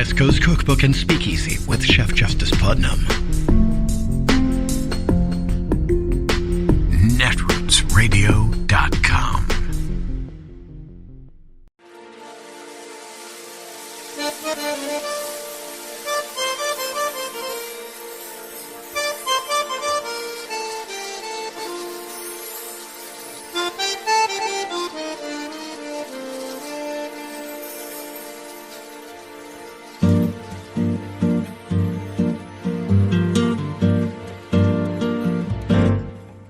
West Coast Cookbook and Speakeasy with Chef Justice Putnam. Netrootsradio.com.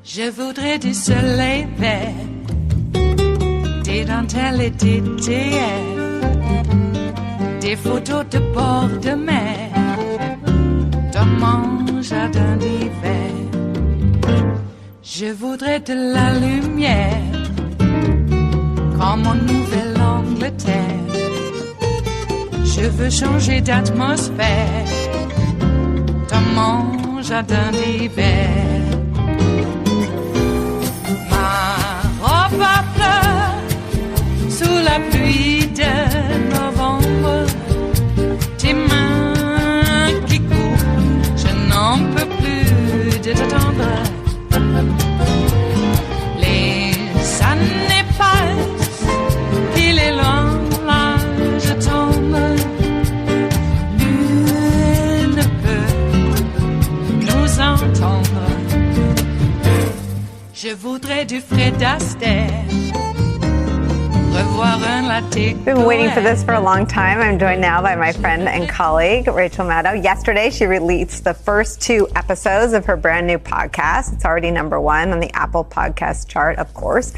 Je voudrais du soleil vert, des dentelles et des théières, des photos de bord de mer, dans mon jardin d'hiver. Je voudrais de la lumière, comme en Nouvelle-Angleterre. Je veux changer d'atmosphère, dans mon jardin d'hiver. Ma fleur sous la pluie de novembre, tes mains qui courent, je n'en peux plus de t'attendre. Les années passent, il est loin, là je tombe. Nul ne peut nous entendre. Je voudrais du Fred Astaire, revoir un latte. We've been waiting for this for a long time. I'm joined now by my friend and colleague, Rachel Maddow. Yesterday, she released the first 2 episodes of her brand new podcast. It's already #1 on the Apple Podcast chart, of course.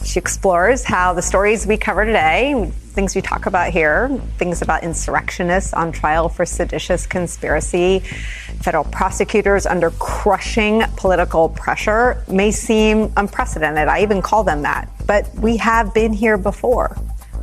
She explores how the stories we cover today, things we talk about here, things about insurrectionists on trial for seditious conspiracy, federal prosecutors under crushing political pressure, may seem unprecedented. I even call them that. But we have been here before.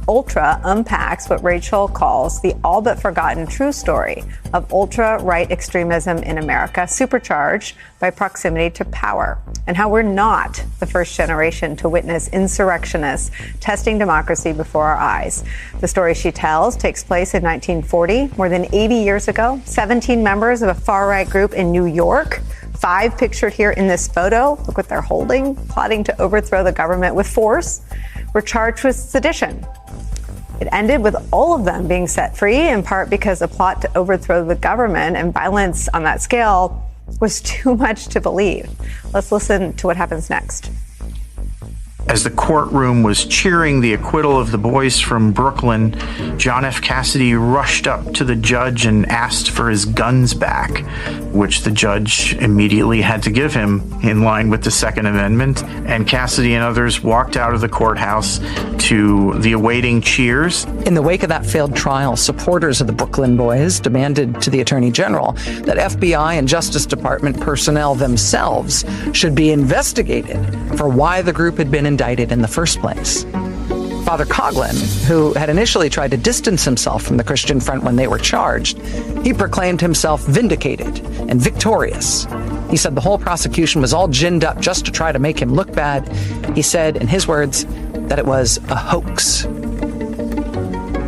Ultra unpacks what Rachel calls the all but forgotten true story of ultra-right extremism in America, supercharged by proximity to power, and how we're not the first generation to witness insurrectionists testing democracy before our eyes. The story she tells takes place in 1940, more than 80 years ago. 17 members of a far-right group in New York, 5 pictured here in this photo, look what they're holding, plotting to overthrow the government with force, were charged with sedition. It ended with all of them being set free, in part because a plot to overthrow the government and violence on that scale was too much to believe. Let's listen to what happens next. As the courtroom was cheering the acquittal of the boys from Brooklyn, John F. Cassidy rushed up to the judge and asked for his guns back, which the judge immediately had to give him in line with the Second Amendment. And Cassidy and others walked out of the courthouse to the awaiting cheers. In the wake of that failed trial, supporters of the Brooklyn boys demanded to the Attorney General that FBI and Justice Department personnel themselves should be investigated for why the group had been indicted in the first place. Father Coughlin, who had initially tried to distance himself from the Christian Front when they were charged, he proclaimed himself vindicated and victorious. He said the whole prosecution was all ginned up just to try to make him look bad. He said, in his words, that it was a hoax.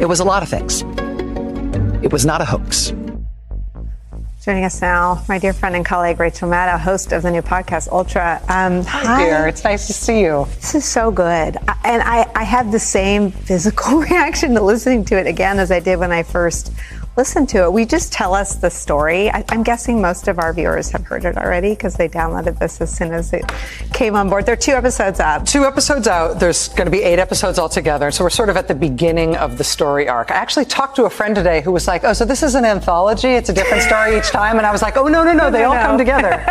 It was a lot of things. It was not a hoax. Joining us now, my dear friend and colleague, Rachel Maddow, host of the new podcast, Ultra. Hi, dear. It's nice to see you. This is so good. And I have the same physical reaction to listening to it again as I did when I first listened to it. Will you just tell us the story? I'm guessing most of our viewers have heard it already because they downloaded this as soon as it came on board. There are 2 episodes out. 2 episodes out. There's going to be 8 episodes altogether. So we're sort of at the beginning of the story arc. I actually talked to a friend today who was like, oh, so this is an anthology? It's a different story each time? And I was like, oh, no. They all come together.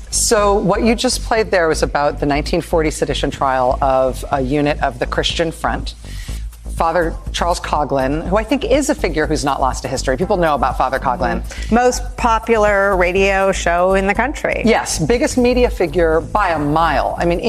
So what you just played there was about the 1940 sedition trial of a unit of the Christian Front. Father Charles Coughlin, who I think is a figure who's not lost to history. People know about Father Coughlin. Most popular radio show in the country. Yes, biggest media figure by a mile. I mean,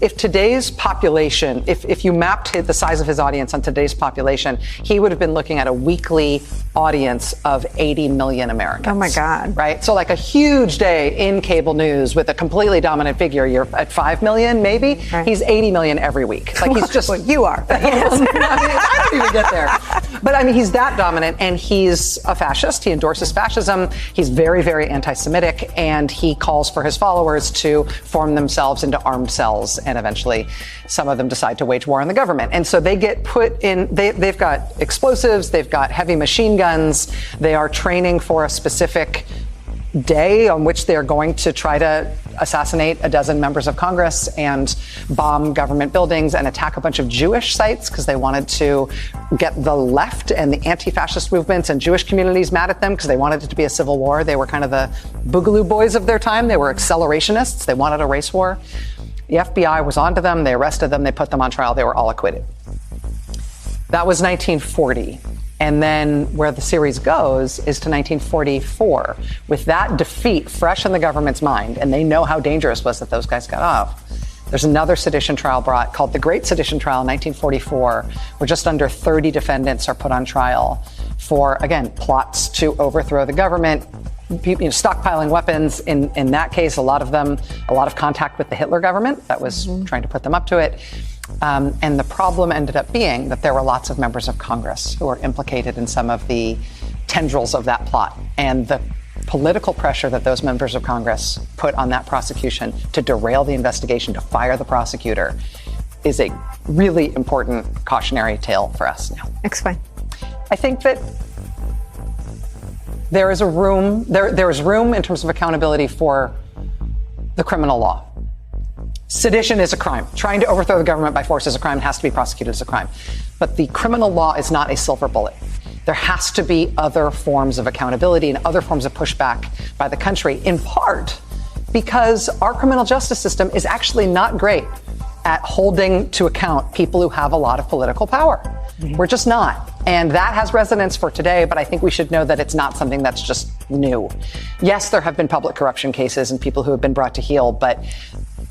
if today's population, if you mapped the size of his audience on today's population, he would have been looking at a weekly audience of 80 million Americans. Oh my God. Right? So like a huge day in cable news with a completely dominant figure. You're at 5 million, maybe. Right. He's 80 million every week. Like he's just... Well, you are. I don't even get there. But I mean, he's that dominant, and he's a fascist. He endorses fascism. He's very, very anti-Semitic, and he calls for his followers to form themselves into armed cells, and eventually some of them decide to wage war on the government. And so they get put in, they've got explosives, they've got heavy machine guns, they are training for a specific day on which they're going to try to assassinate a dozen members of Congress and bomb government buildings and attack a bunch of Jewish sites because they wanted to get the left and the anti-fascist movements and Jewish communities mad at them because they wanted it to be a civil war. They were kind of the Boogaloo Boys of their time. They were accelerationists. They wanted a race war. The FBI was onto them. They arrested them. They put them on trial. They were all acquitted. That was 1940. And then where the series goes is to 1944. With that defeat fresh in the government's mind, and they know how dangerous it was that those guys got off, there's another sedition trial brought called the Great Sedition Trial in 1944, where just under 30 defendants are put on trial for, again, plots to overthrow the government, stockpiling weapons. In that case, a lot of contact with the Hitler government that was trying to put them up to it. And the problem ended up being that there were lots of members of Congress who were implicated in some of the tendrils of that plot. And the political pressure that those members of Congress put on that prosecution to derail the investigation, to fire the prosecutor, is a really important cautionary tale for us now. Explain. I think that there is room in terms of accountability for the criminal law. Sedition is a crime. Trying to overthrow the government by force is a crime, has to be prosecuted as a crime. But the criminal law is not a silver bullet. There has to be other forms of accountability and other forms of pushback by the country, in part because our criminal justice system is actually not great at holding to account people who have a lot of political power. We're just not. And that has resonance for today, but I think we should know that it's not something that's just new. Yes, there have been public corruption cases and people who have been brought to heel, but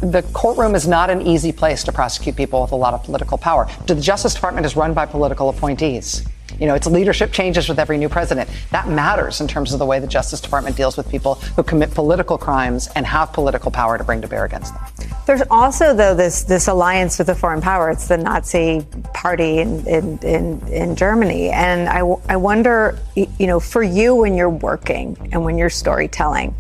the courtroom is not an easy place to prosecute people with a lot of political power. The Justice Department is run by political appointees. Its leadership changes with every new president. That matters in terms of the way the Justice Department deals with people who commit political crimes and have political power to bring to bear against them. There's also, though, this alliance with a foreign power. It's the Nazi party in Germany. And I wonder, for you when you're working and when you're storytelling,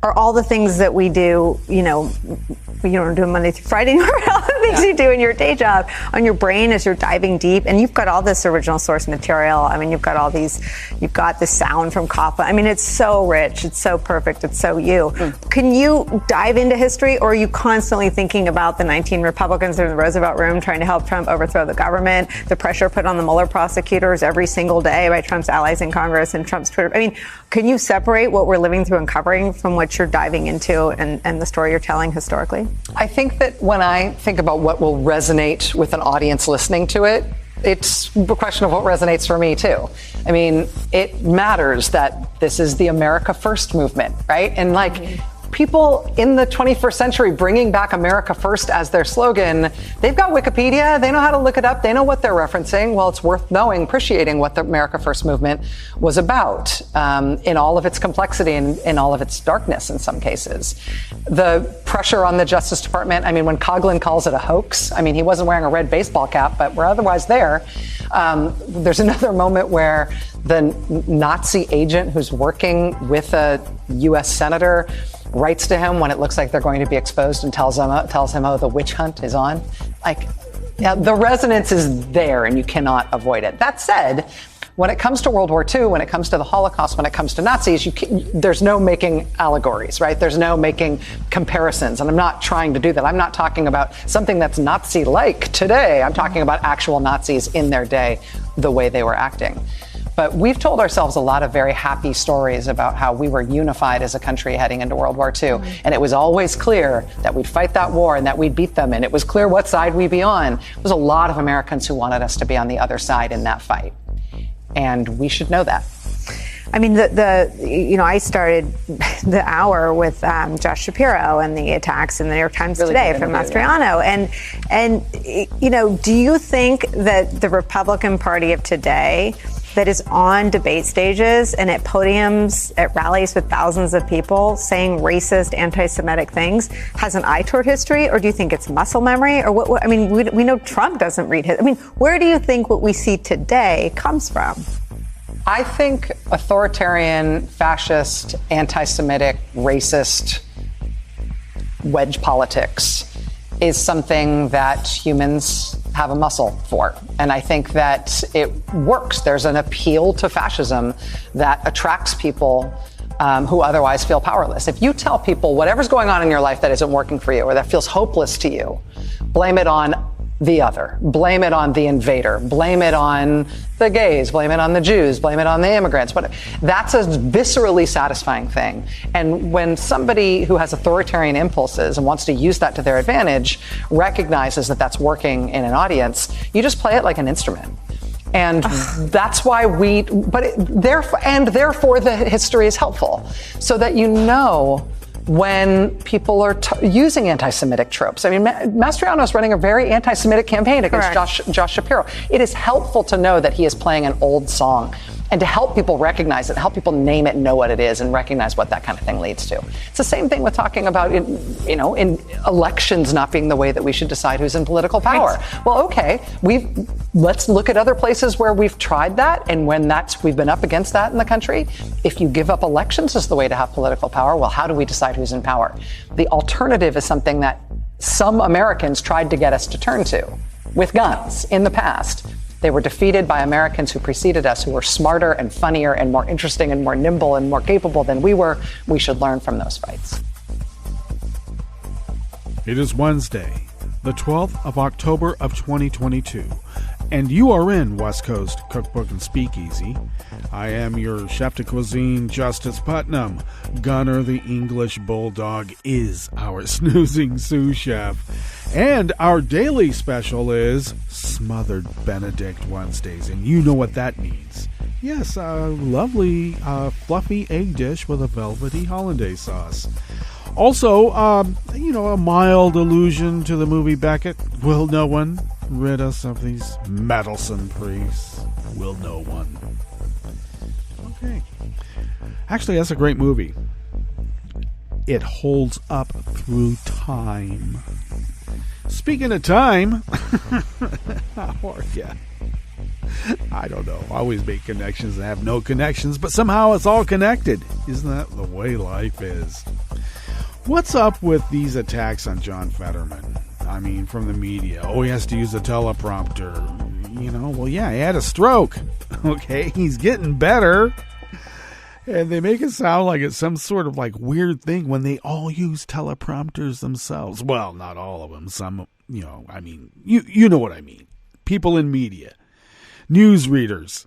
are all the things that we do, you don't do Monday through Friday, all the things you do in your day job on your brain as you're diving deep, and you've got all this original source material. I mean, you've got the sound from Kafka. I mean, it's so rich, it's so perfect, it's so you. Can you dive into history, or are you constantly thinking about the 19 Republicans in the Roosevelt Room trying to help Trump overthrow the government, the pressure put on the Mueller prosecutors every single day by Trump's allies in Congress and Trump's Twitter? I mean, can you separate what we're living through and covering from what you're diving into and the story you're telling historically? I think that when I think about what will resonate with an audience listening to it, it's a question of what resonates for me, too. I mean, it matters that this is the America First movement, right? And people in the 21st century bringing back America First as their slogan, they've got Wikipedia, they know how to look it up, they know what they're referencing. Well, it's worth appreciating what the America First movement was about in all of its complexity and in all of its darkness in some cases. The pressure on the Justice Department, I mean, when Coughlin calls it a hoax, I mean, he wasn't wearing a red baseball cap, but we're otherwise there. There's another moment where the Nazi agent who's working with a U.S. senator writes to him when it looks like they're going to be exposed and tells him, oh, the witch hunt is on. The resonance is there and you cannot avoid it. That said, when it comes to World War II, when it comes to the Holocaust, when it comes to Nazis, there's no making allegories, right? There's no making comparisons. And I'm not trying to do that. I'm not talking about something that's Nazi-like today. I'm talking about actual Nazis in their day, the way they were acting. But we've told ourselves a lot of very happy stories about how we were unified as a country heading into World War II. And it was always clear that we'd fight that war and that we'd beat them. And it was clear what side we'd be on. There was a lot of Americans who wanted us to be on the other side in that fight. And we should know that. I mean, I started the hour with Josh Shapiro and the attacks in the New York Times really today from Mastriano. And do you think that the Republican Party of today that is on debate stages and at podiums, at rallies with thousands of people saying racist, anti-Semitic things has an eye toward history? Or do you think it's muscle memory? Or what I mean, we know Trump doesn't read his. I mean, where do you think what we see today comes from? I think authoritarian, fascist, anti-Semitic, racist wedge politics is something that humans have a muscle for. And I think that it works. There's an appeal to fascism that attracts people who otherwise feel powerless. If you tell people whatever's going on in your life that isn't working for you or that feels hopeless to you, blame it on the other, blame it on the invader, blame it on the gays, blame it on the Jews, blame it on the immigrants. That's a viscerally satisfying thing. And when somebody who has authoritarian impulses and wants to use that to their advantage recognizes that that's working in an audience, you just play it like an instrument. And that's why therefore the history is helpful, so that you know when people are using anti-Semitic tropes. I mean, Mastriano is running a very anti-Semitic campaign against Josh Shapiro. It is helpful to know that he is playing an old song and to help people recognize it, help people name it, know what it is, and recognize what that kind of thing leads to. It's the same thing with talking about, in elections not being the way that we should decide who's in political power. Right. Well, okay, let's look at other places where we've tried that, and when we've been up against that in the country. If you give up elections as the way to have political power, well, how do we decide who's in power? The alternative is something that some Americans tried to get us to turn to with guns in the past. They were defeated by Americans who preceded us, who were smarter and funnier and more interesting and more nimble and more capable than we were. We should learn from those fights. It is Wednesday, the 12th of October of 2022, and you are in West Coast Cookbook and Speakeasy. I am your chef de cuisine, Justice Putnam. Gunner the English Bulldog is our snoozing sous chef. And our daily special is Smothered Benedict Wednesdays, and you know what that means. Yes, a lovely, fluffy egg dish with a velvety hollandaise sauce. Also, a mild allusion to the movie Beckett. Will no one rid us of these meddlesome priests? Will no one? Okay. Actually, that's a great movie. It holds up through time. Speaking of time, how are you? I don't know. I always make connections and have no connections, but somehow it's all connected. Isn't that the way life is? What's up with these attacks on John Fetterman? I mean, from the media. Oh, he has to use a teleprompter. Well, yeah, he had a stroke. Okay, he's getting better. And they make it sound like it's some sort of weird thing when they all use teleprompters themselves. Well, not all of them. Some, you know what I mean. People in media. Newsreaders.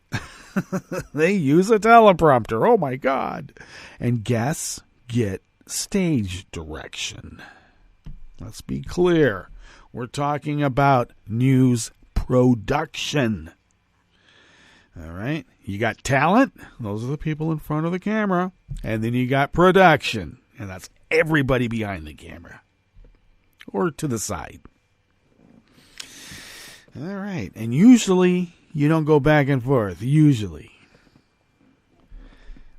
They use a teleprompter. Oh, my God. And guests get stage direction. Let's be clear. We're talking about news production. All right. You got talent. Those are the people in front of the camera. And then you got production. And that's everybody behind the camera. Or to the side. All right. And usually you don't go back and forth. Usually.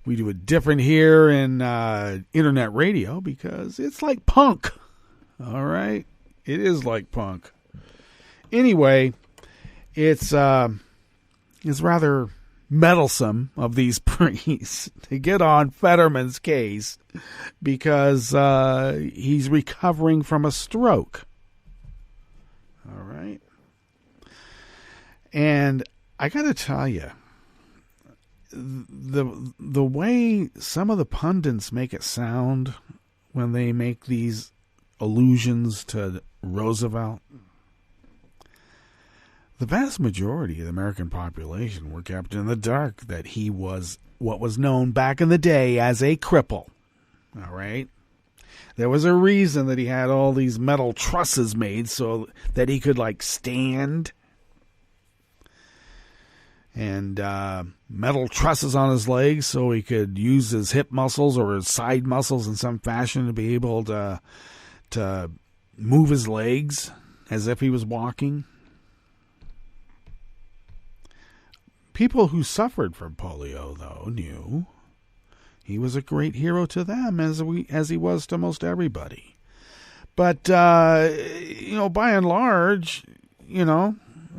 We do it different here in internet radio because it's like punk. All right. It is like punk. Anyway, it's rather meddlesome of these priests to get on Fetterman's case because he's recovering from a stroke. All right. And I got to tell you, the way some of the pundits make it sound when they make these allusions to Roosevelt, the vast majority of the American population were kept in the dark that he was what was known back in the day as a cripple. All right? There was a reason that he had all these metal trusses made so that he could, stand. And metal trusses on his legs so he could use his hip muscles or his side muscles in some fashion to be able to move his legs as if he was walking. People who suffered from polio, though, knew he was a great hero to them, as he was to most everybody. But, by and large, it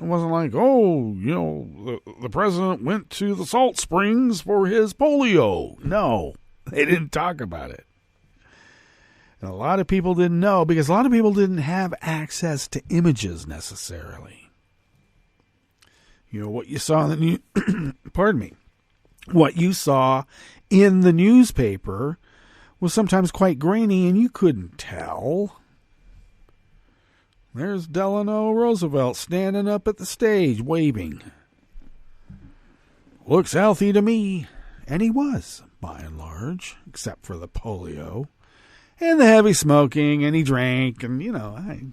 wasn't like, the president went to the salt springs for his polio. No, they didn't talk about it. And a lot of people didn't know because a lot of people didn't have access to images necessarily. What you saw in the news, pardon me, what you saw in the newspaper was sometimes quite grainy and you couldn't tell. There's Delano Roosevelt standing up at the stage waving. Looks healthy to me. And he was, by and large, except for the polio and the heavy smoking, and he drank, and,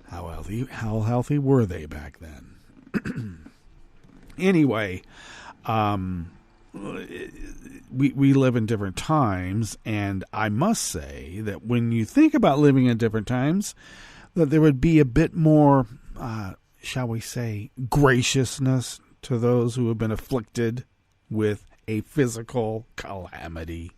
how healthy were they back then? Anyway, we live in different times, and I must say that when you think about living in different times, that there would be a bit more, shall we say, graciousness to those who have been afflicted with a physical calamity.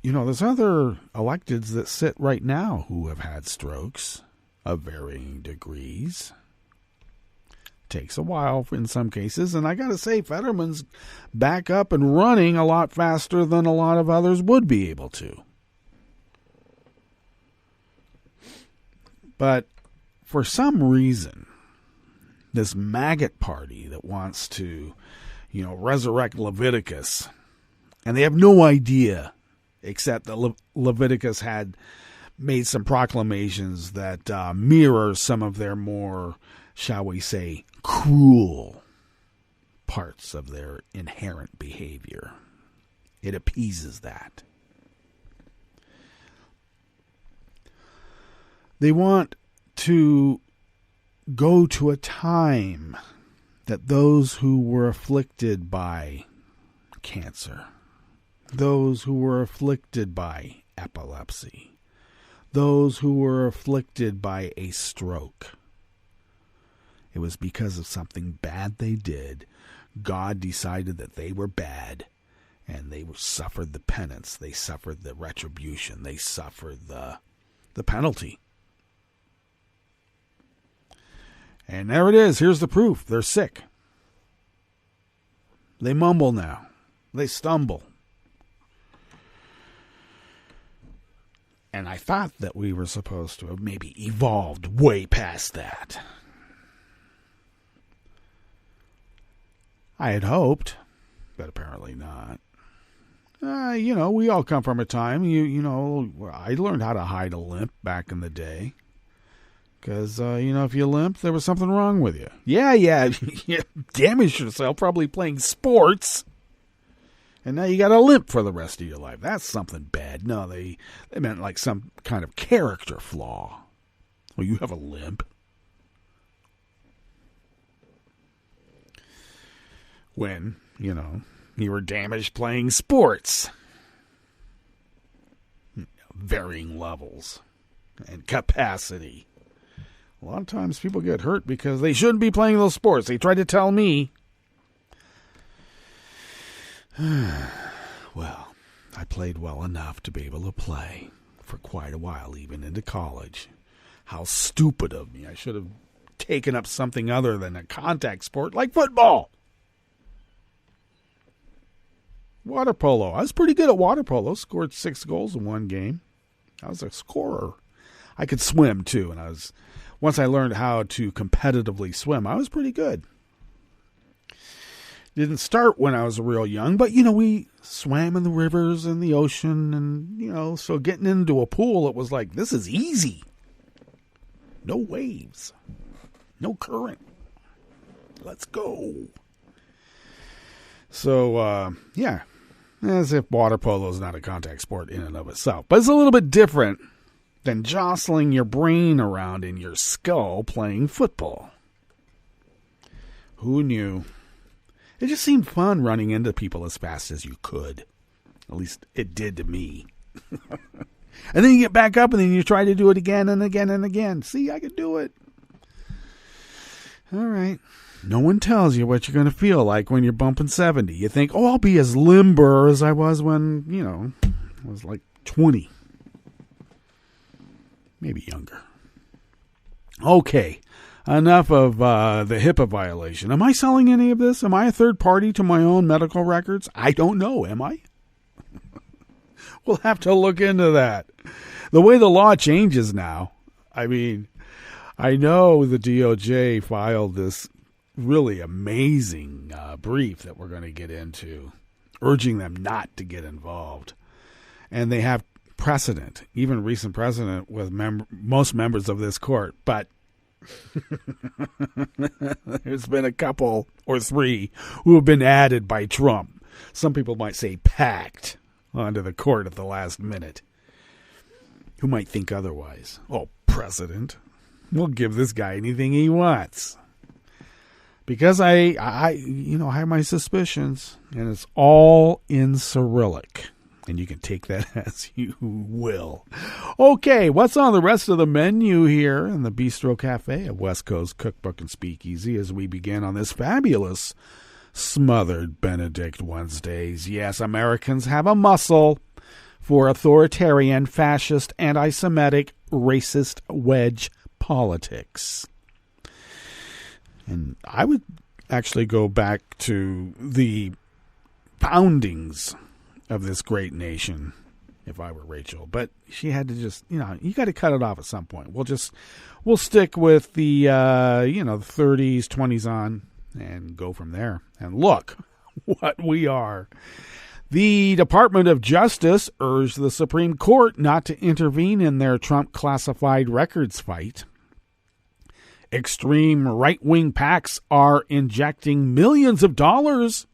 There's other electeds that sit right now who have had strokes of varying degrees. Takes a while in some cases, and I got to say, Fetterman's back up and running a lot faster than a lot of others would be able to. But for some reason, this maggot party that wants to, resurrect Leviticus, and they have no idea, except that Leviticus had made some proclamations that mirror some of their more, shall we say, cruel parts of their inherent behavior. It appeases that. They want to go to a time that those who were afflicted by cancer, those who were afflicted by epilepsy, those who were afflicted by a stroke, it was because of something bad they did. God decided that they were bad, and they suffered the penance, they suffered the retribution, they suffered the penalty. And there it is. Here's the proof. They're sick. They mumble now. They stumble. And I thought that we were supposed to have maybe evolved way past that. I had hoped, but apparently not. We all come from a time, I learned how to hide a limp back in the day. Because, if you limped, there was something wrong with you. Yeah, you damaged yourself probably playing sports. And now you got a limp for the rest of your life. That's something bad. No, they meant like some kind of character flaw. Well, you have a limp. When, you were damaged playing sports. Varying levels and capacity. A lot of times people get hurt because they shouldn't be playing those sports. They tried to tell me. Well, I played well enough to be able to play for quite a while, even into college. How stupid of me. I should have taken up something other than a contact sport like football. Water polo. I was pretty good at water polo. Scored 6 goals in one game. I was a scorer. I could swim, too, and once I learned how to competitively swim, I was pretty good. Didn't start when I was real young, but, we swam in the rivers and the ocean, and, so getting into a pool, it was like, this is easy. No waves. No current. Let's go. So, yeah, as if water polo is not a contact sport in and of itself, but it's a little bit different than jostling your brain around in your skull playing football. Who knew? It just seemed fun running into people as fast as you could. At least it did to me. And then you get back up and then you try to do it again and again and again. See, I can do it. All right. No one tells you what you're going to feel like when you're bumping 70. You think, oh, I'll be as limber as I was when, I was like 20. Maybe younger. Okay. Enough of the HIPAA violation. Am I selling any of this? Am I a third party to my own medical records? I don't know. Am I? We'll have to look into that. The way the law changes now, I mean, I know the DOJ filed this really amazing brief that we're going to get into, urging them not to get involved. And they have precedent, even recent precedent with most members of this court. But there's been a couple or three who have been added by Trump. Some people might say packed onto the court at the last minute. Who might think otherwise? Oh, President, we'll give this guy anything he wants. Because I have my suspicions, and it's all in Cyrillic. And you can take that as you will. Okay, what's on the rest of the menu here in the Bistro Cafe at West Coast Cookbook and Speakeasy as we begin on this fabulous Smothered Benedict Wednesdays? Yes, Americans have a muscle for authoritarian, fascist, anti-Semitic, racist wedge politics. And I would actually go back to the foundings of this great nation if I were Rachel. But she had to just, you got to cut it off at some point. We'll stick with the, 30s, 20s on and go from there. And look what we are. The Department of Justice urged the Supreme Court not to intervene in their Trump classified records fight. Extreme right-wing PACs are injecting millions of dollars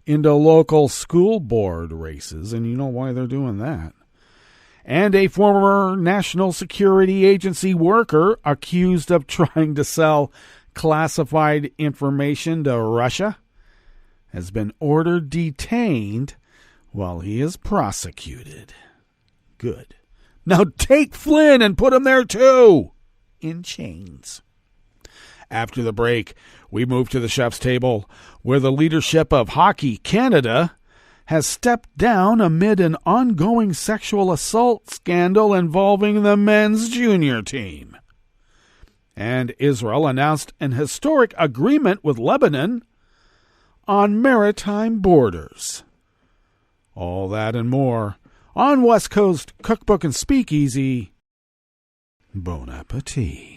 into local school board races, and you know why they're doing that. And a former National Security Agency worker accused of trying to sell classified information to Russia has been ordered detained while he is prosecuted. Good. Now take Flynn and put him there too, in chains. After the break, we move to the chef's table, where the leadership of Hockey Canada has stepped down amid an ongoing sexual assault scandal involving the men's junior team. And Israel announced an historic agreement with Lebanon on maritime borders. All that and more on West Coast Cookbook and Speakeasy. Bon appetit.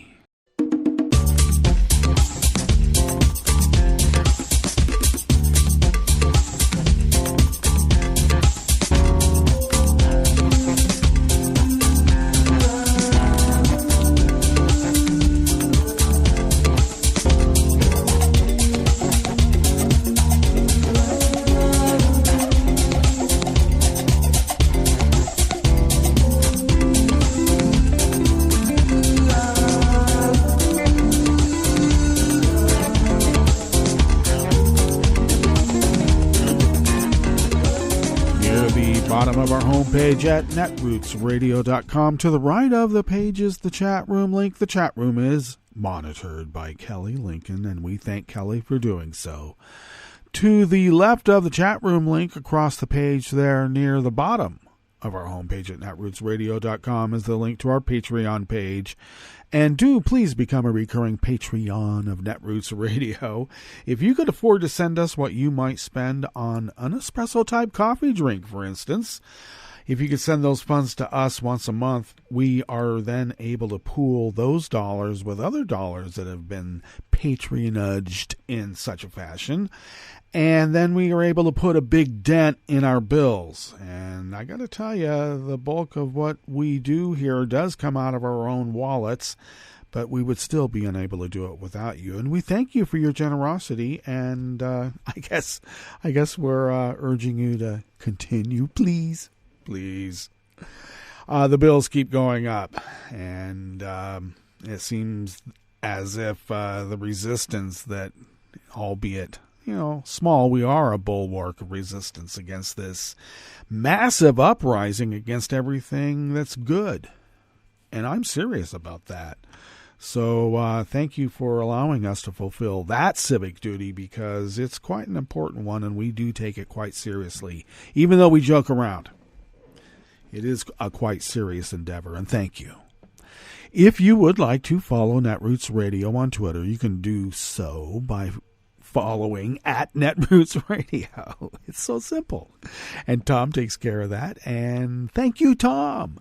Bottom of our homepage at netrootsradio.com. To the right of the page is the chat room link. The chat room is monitored by Kelly Lincoln, and we thank Kelly for doing so. To the left of the chat room link across the page there near the bottom of our homepage at netrootsradio.com is the link to our Patreon page. And do please become a recurring Patreon of Netroots Radio. If you could afford to send us what you might spend on an espresso-type coffee drink, for instance, if you could send those funds to us once a month, we are then able to pool those dollars with other dollars that have been patronaged in such a fashion. And then we are able to put a big dent in our bills. And I got to tell you, the bulk of what we do here does come out of our own wallets, but we would still be unable to do it without you. And we thank you for your generosity. And I guess we're urging you to continue, please. Please. The bills keep going up. And it seems as if the resistance that, albeit small, we are a bulwark of resistance against this massive uprising against everything that's good. And I'm serious about that. So thank you for allowing us to fulfill that civic duty, because it's quite an important one, and we do take it quite seriously, even though we joke around. It is a quite serious endeavor, and thank you. If you would like to follow Netroots Radio on Twitter, you can do so by following at Netroots Radio. It's so simple. And Tom takes care of that, and thank you, Tom.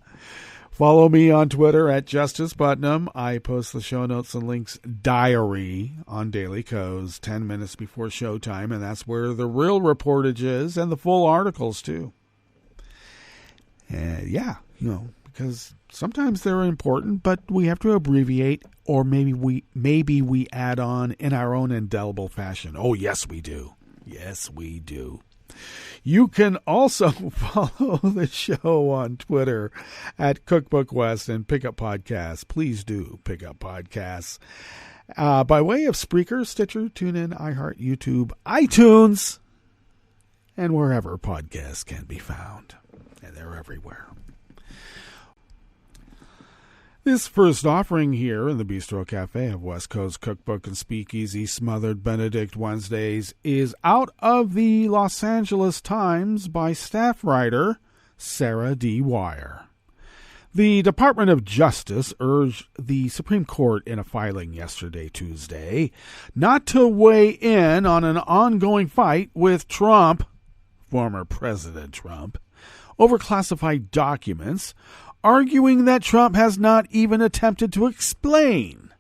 Follow me on Twitter at Justice Putnam. I post the show notes and links diary on Daily Co's 10 minutes before showtime, and that's where the real reportage is, and the full articles too. And because sometimes they're important, but we have to abbreviate, or maybe we add on in our own indelible fashion. Oh, yes, we do. Yes, we do. You can also follow the show on Twitter at Cookbook West and pick up podcasts. Please do pick up podcasts by way of Spreaker, Stitcher, TuneIn, iHeart, YouTube, iTunes, and wherever podcasts can be found. And they're everywhere. This first offering here in the Bistro Cafe of West Coast Cookbook and Speakeasy Smothered Benedict Wednesdays is out of the Los Angeles Times by staff writer Sarah D. Wire. The Department of Justice urged the Supreme Court in a filing yesterday, Tuesday, not to weigh in on an ongoing fight with Trump, former President Trump, over classified documents, arguing that Trump has not even attempted to explain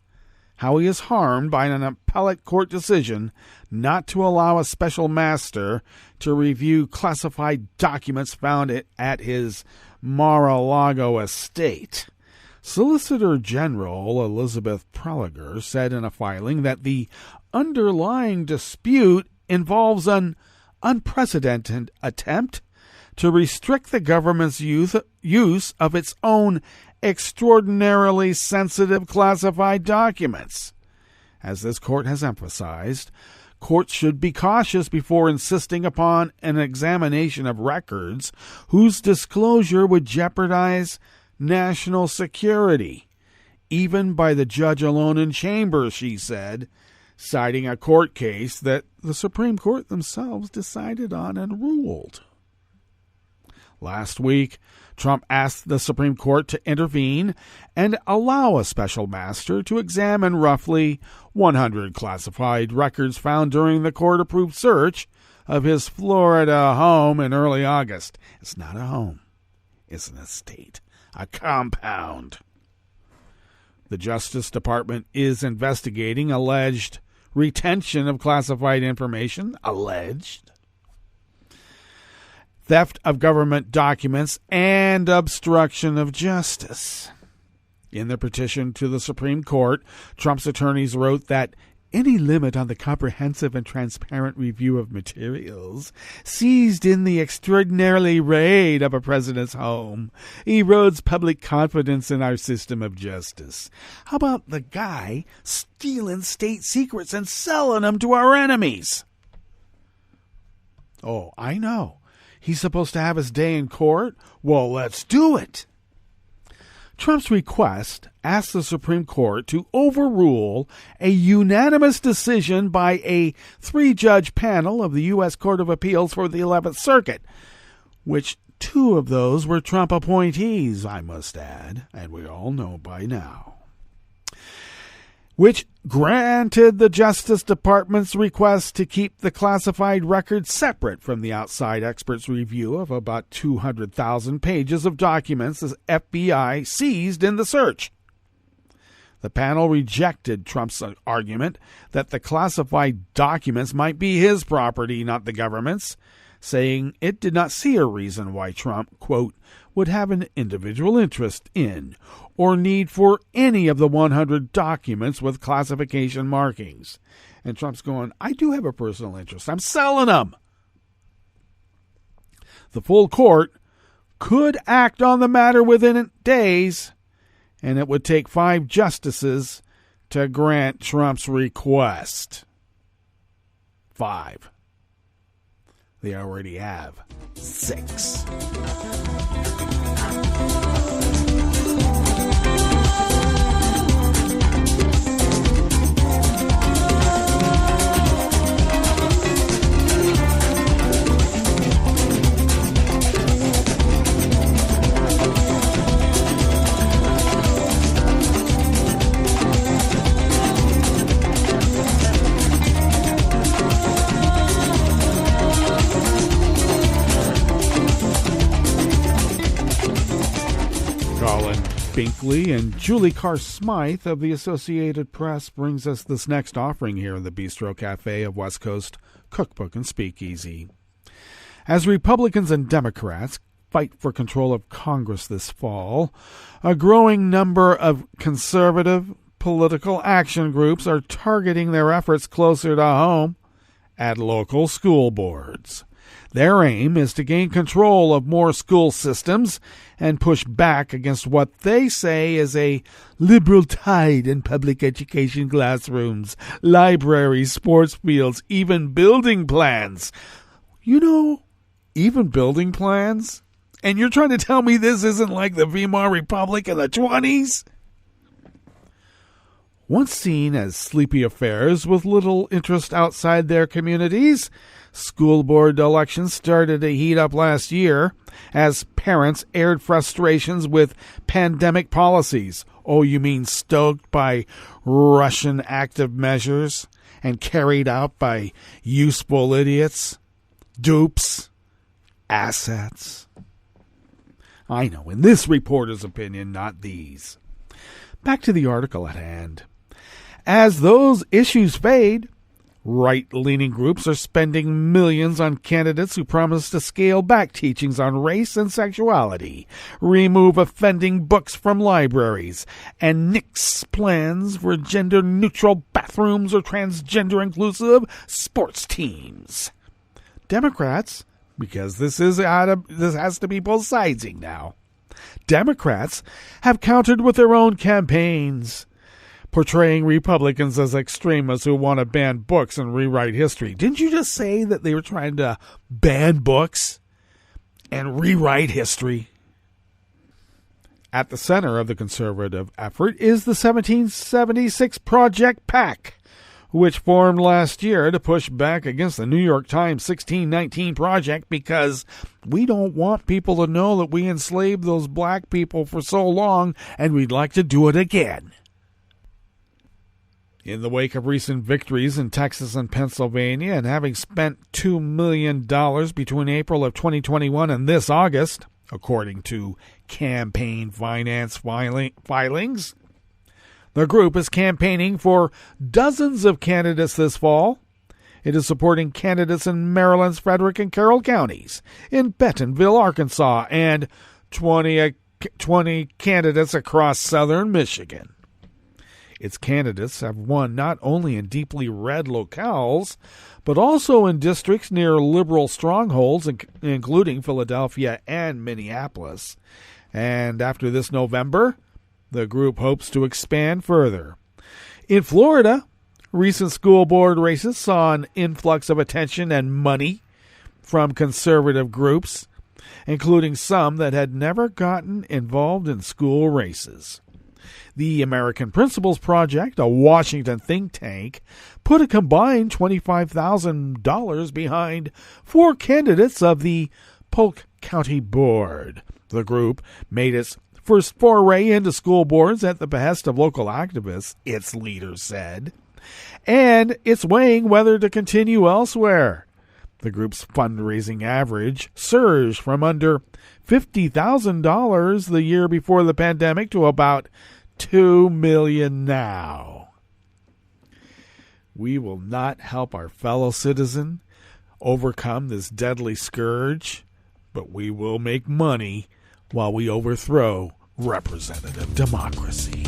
how he is harmed by an appellate court decision not to allow a special master to review classified documents found at his Mar-a-Lago estate. Solicitor General Elizabeth Preliger said in a filing that the underlying dispute involves an unprecedented attempt to restrict the government's use of its own extraordinarily sensitive classified documents. As this court has emphasized, courts should be cautious before insisting upon an examination of records whose disclosure would jeopardize national security, even by the judge alone in chambers, she said, citing a court case that the Supreme Court themselves decided on and ruled. Last week, Trump asked the Supreme Court to intervene and allow a special master to examine roughly 100 classified records found during the court-approved search of his Florida home in early August. It's not a home. It's an estate, a compound. The Justice Department is investigating alleged retention of classified information, theft of government documents, and obstruction of justice. In the petition to the Supreme Court, Trump's attorneys wrote that any limit on the comprehensive and transparent review of materials seized in the extraordinary raid of a president's home erodes public confidence in our system of justice. How about the guy stealing state secrets and selling them to our enemies? Oh, I know. He's supposed to have his day in court? Well, let's do it. Trump's request asked the Supreme Court to overrule a unanimous decision by a 3-judge panel of the U.S. Court of Appeals for the 11th Circuit, which 2 of those were Trump appointees, I must add, and we all know by now, which granted the Justice Department's request to keep the classified records separate from the outside experts' review of about 200,000 pages of documents the FBI seized in the search. The panel rejected Trump's argument that the classified documents might be his property, not the government's, saying it did not see a reason why Trump, quote, would have an individual interest in or need for any of the 100 documents with classification markings. And Trump's going, I do have a personal interest. I'm selling them. The full court could act on the matter within days, and it would take 5 justices to grant Trump's request. 5. They already have 6. Binkley and Julie Carr-Smythe of the Associated Press brings us this next offering here in the Bistro Cafe of West Coast Cookbook and Speakeasy. As Republicans and Democrats fight for control of Congress this fall, a growing number of conservative political action groups are targeting their efforts closer to home at local school boards. Their aim is to gain control of more school systems and push back against what they say is a liberal tide in public education classrooms, libraries, sports fields, even building plans. You know, even building plans? And you're trying to tell me this isn't like the Weimar Republic in the 20s? Once seen as sleepy affairs with little interest outside their communities, school board elections started to heat up last year as parents aired frustrations with pandemic policies. Oh, you mean stoked by Russian active measures and carried out by useful idiots, dupes, assets? I know, in this reporter's opinion, not these. Back to the article at hand. As those issues fade, right-leaning groups are spending millions on candidates who promise to scale back teachings on race and sexuality, remove offending books from libraries, and nix plans for gender-neutral bathrooms or transgender-inclusive sports teams. Democrats, because this has to be both sidesing now, Democrats have countered with their own campaigns, portraying Republicans as extremists who want to ban books and rewrite history. Didn't you just say that they were trying to ban books and rewrite history? At the center of the conservative effort is the 1776 Project PAC, which formed last year to push back against the New York Times 1619 Project because we don't want people to know that we enslaved those black people for so long and we'd like to do it again. In the wake of recent victories in Texas and Pennsylvania, and having spent $2 million between April of 2021 and this August, according to campaign finance filings, the group is campaigning for dozens of candidates this fall. It is supporting candidates in Maryland's Frederick and Carroll counties, in Bentonville, Arkansas, and 20 candidates across southern Michigan. Its candidates have won not only in deeply red locales, but also in districts near liberal strongholds, including Philadelphia and Minneapolis. And after this November, the group hopes to expand further. In Florida, recent school board races saw an influx of attention and money from conservative groups, including some that had never gotten involved in school races. The American Principles Project, a Washington think tank, put a combined $25,000 behind 4 candidates of the Polk County Board. The group made its first foray into school boards at the behest of local activists, its leaders said, and it's weighing whether to continue elsewhere. The group's fundraising average surged from under $50,000 the year before the pandemic to about $2 million now. We will not help our fellow citizen overcome this deadly scourge, but we will make money while we overthrow representative democracy.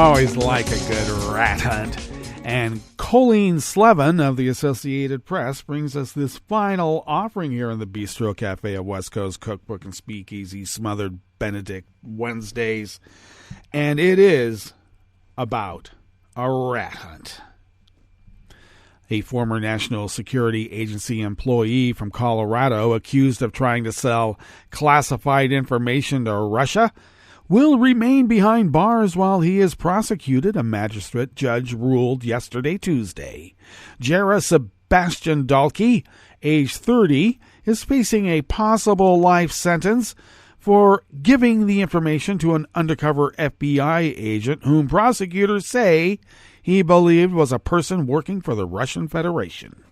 always like a good rat hunt. And Colleen Slevin of the Associated Press brings us this final offering here in the Bistro Cafe at West Coast Cookbook and Speakeasy Smothered Benedict Wednesdays. And it is about a rat hunt. A former National Security Agency employee from Colorado accused of trying to sell classified information to Russia will remain behind bars while he is prosecuted, a magistrate judge ruled yesterday, Tuesday. Jara Sebastian Dalkey, age 30, is facing a possible life sentence for giving the information to an undercover FBI agent whom prosecutors say he believed was a person working for the Russian Federation.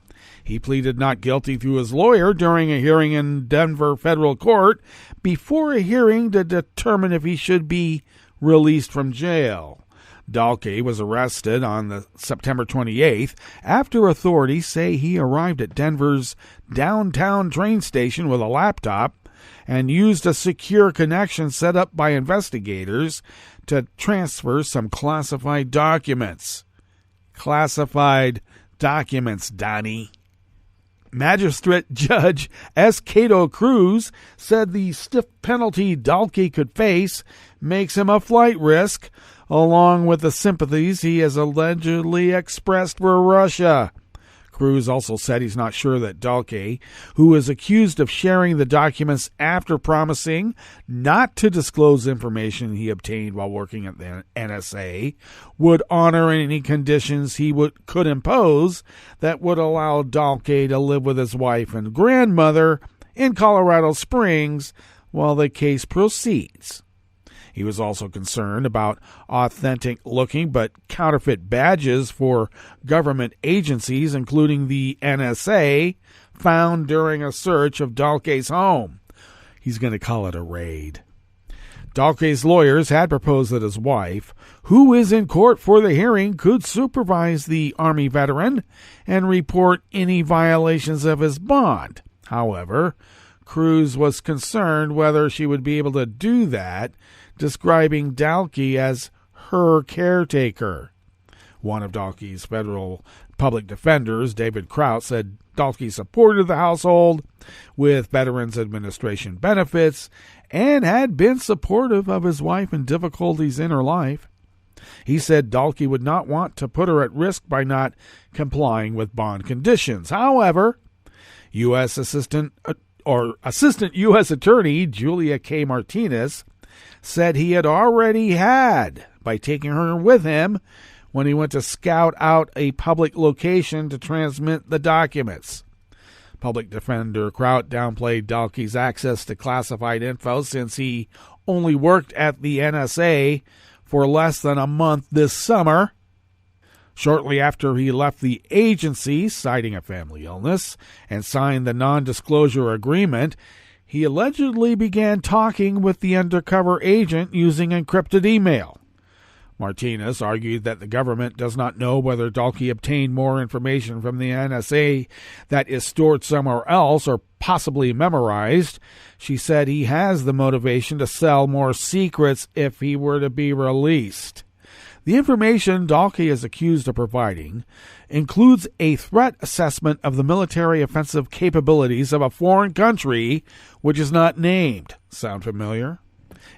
He pleaded not guilty through his lawyer during a hearing in Denver federal court before a hearing to determine if he should be released from jail. Dalkey was arrested on September 28th after authorities say he arrived at Denver's downtown train station with a laptop and used a secure connection set up by investigators to transfer some classified documents. Classified documents, Donnie. Magistrate Judge S. Cato Cruz said the stiff penalty Dalkey could face makes him a flight risk, along with the sympathies he has allegedly expressed for Russia. Cruz also said he's not sure that Dalkey, who is accused of sharing the documents after promising not to disclose information he obtained while working at the NSA, would honor any conditions he could impose that would allow Dalkey to live with his wife and grandmother in Colorado Springs while the case proceeds. He was also concerned about authentic-looking but counterfeit badges for government agencies, including the NSA, found during a search of Dalkey's home. He's going to call it a raid. Dalkey's lawyers had proposed that his wife, who is in court for the hearing, could supervise the Army veteran and report any violations of his bond. However, Cruz was concerned whether she would be able to do that, describing Dalkey as her caretaker. One of Dalkey's federal public defenders, David Kraut, said Dalkey supported the household with Veterans Administration benefits and had been supportive of his wife in difficulties in her life. He said Dalkey would not want to put her at risk by not complying with bond conditions. However, Assistant U.S. Attorney Julia K. Martinez said he had already had by taking her with him when he went to scout out a public location to transmit the documents. Public defender Kraut downplayed Dalkey's access to classified info since he only worked at the NSA for less than a month this summer. Shortly after he left the agency, citing a family illness, and signed the non-disclosure agreement, he allegedly began talking with the undercover agent using encrypted email. Martinez argued that the government does not know whether Dalkey obtained more information from the NSA that is stored somewhere else or possibly memorized. She said he has the motivation to sell more secrets if he were to be released. The information Dalkey is accused of providing includes a threat assessment of the military offensive capabilities of a foreign country which is not named. Sound familiar?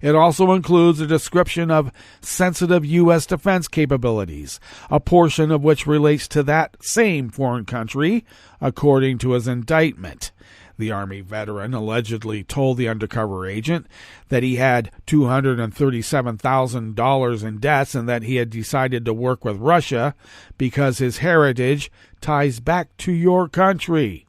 It also includes a description of sensitive U.S. defense capabilities, a portion of which relates to that same foreign country, according to his indictment. The Army veteran allegedly told the undercover agent that he had $237,000 in debts and that he had decided to work with Russia because his heritage ties back to your country.